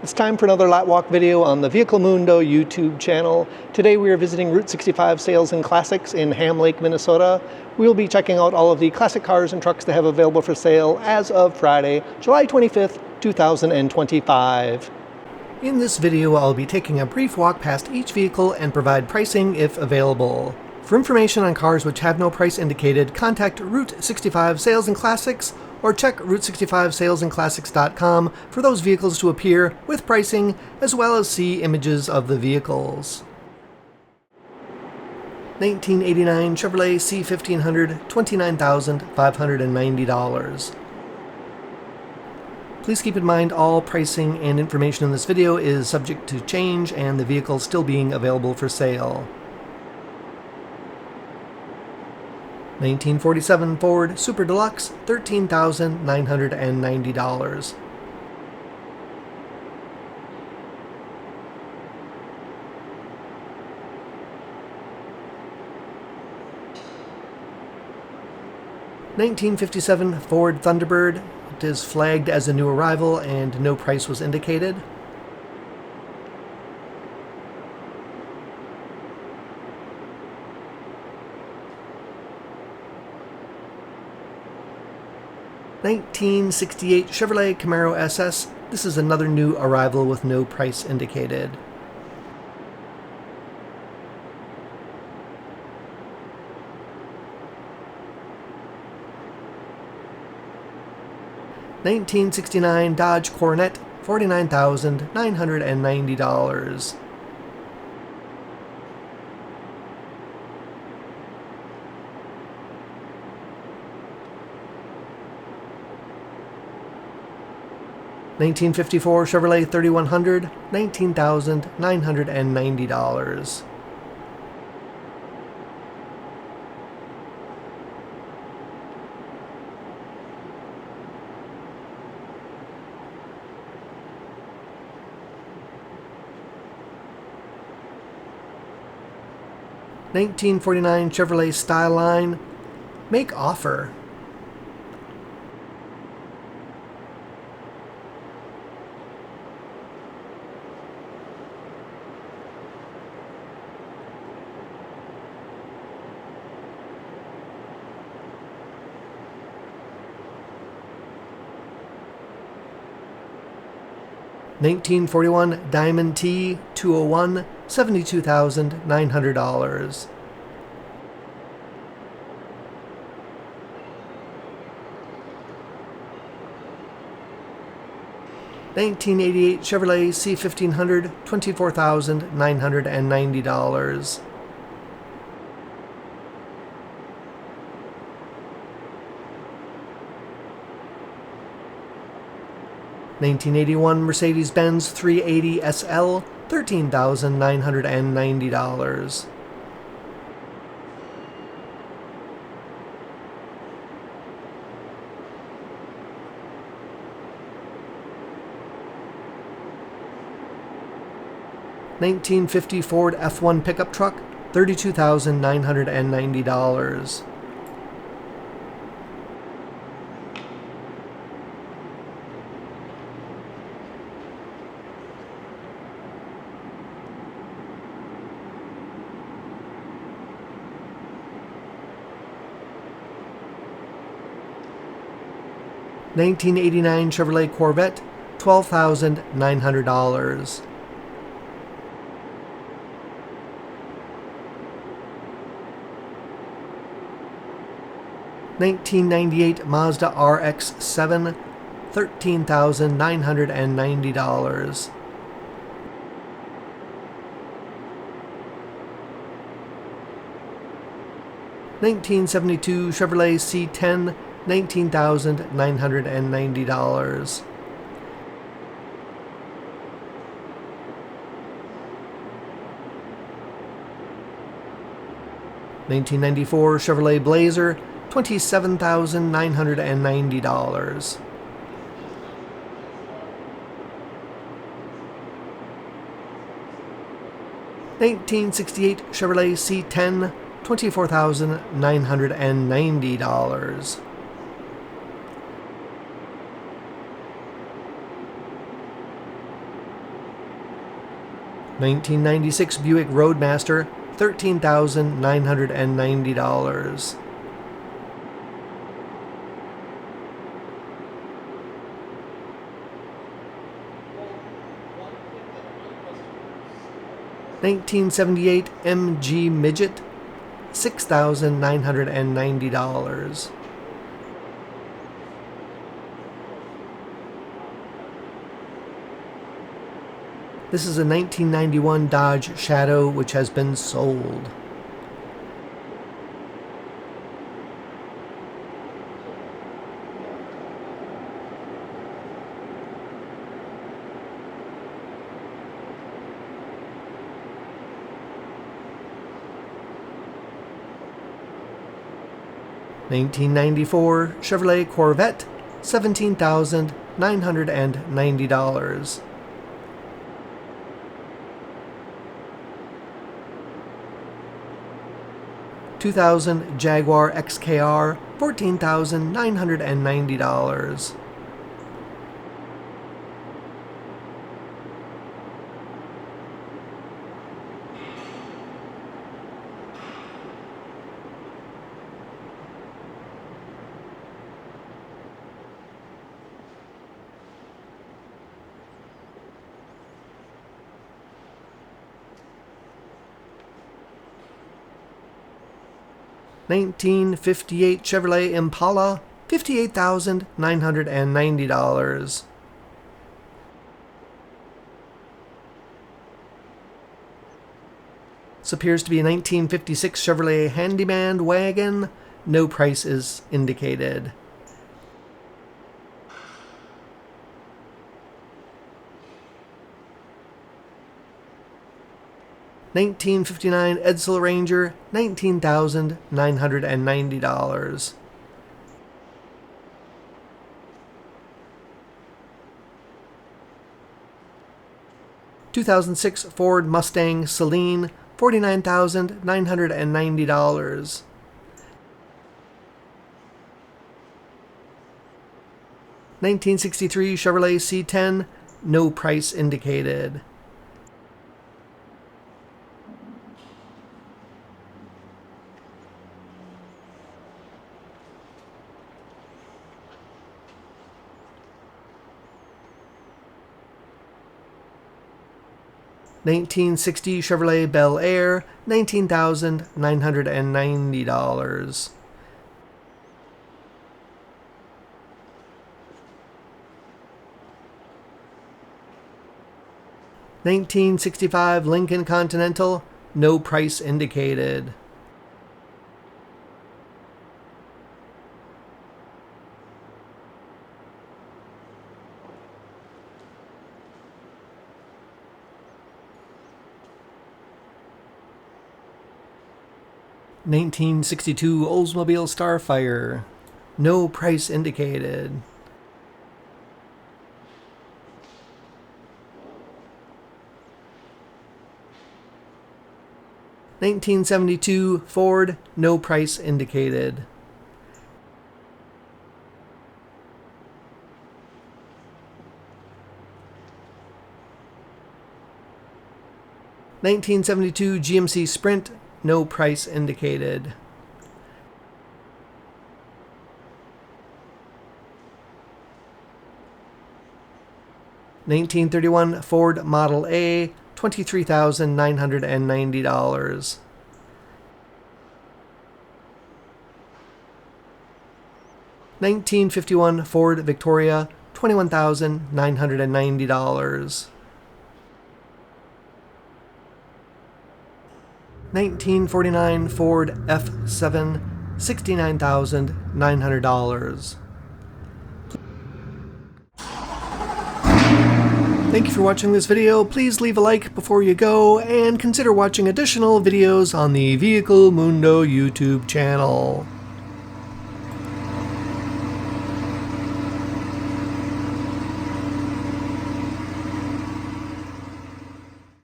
It's time for another Lot Walk video on the Vehicle Mundo YouTube channel. Today we are visiting Route 65 Sales and Classics in Ham Lake, Minnesota. We'll be checking out all of the classic cars and trucks they have available for sale as of Friday, July 25th, 2025. In this video, I'll be taking a brief walk past each vehicle and provide pricing if available. For information on cars which have no price indicated, contact Route 65 Sales and Classics or check Route65salesandclassics.com for those vehicles to appear with pricing as well as see images of the vehicles. 1989 Chevrolet C1500, $29,590. Please keep in mind all pricing and information in this video is subject to change and the vehicle still being available for sale. 1947 Ford Super Deluxe, $13,990. (1957) Ford Thunderbird. It is flagged as a new arrival and no price was indicated. 1968 Chevrolet Camaro SS. This is another new arrival with no price indicated. $1969 Dodge Coronet, $49,990. $1954 Chevrolet 3100, $19,990. $1949 Chevrolet Styleline, make offer. $1941 Diamond T 201, $72,900. $1988 Chevrolet C1500, $24,990. $1981 Mercedes-Benz 380 SL, $13,990. $1950 Ford F1 pickup truck, $32,990. $1989 Chevrolet Corvette, $12,900. $1998 Mazda RX-7, $13,990. $1972 Chevrolet C10, $19,990. $1994 Chevrolet Blazer, $27,990. $1968 Chevrolet C10, $24,990. 1996 Buick Roadmaster, $13,990. 1978 MG Midget, $6,990. This is a 1991 Dodge Shadow which has been sold. $1994 Chevrolet Corvette, $17,990. $2000 Jaguar XKR, $14,990. $1958 Chevrolet Impala, $58,990. This appears to be a 1956 Chevrolet Handyman wagon. No price is indicated. $1959 Edsel Ranger, $19,990. $2006 Ford Mustang Celine, $49,990. $1963 Chevrolet C10, no price indicated. $1960 Chevrolet Bel Air, $19,990. $1965 Lincoln Continental, no price indicated. $1962 Oldsmobile Starfire, no price indicated. $1972 Ford, no price indicated. $1972 GMC Sprint, no price indicated. $1931 Ford Model A, $23,990. $1951 Ford Victoria, $21,990. 1949 Ford F7, $69,900. Thank you for watching this video. Please leave a like before you go, and consider watching additional videos on the Vehicle Mundo YouTube channel.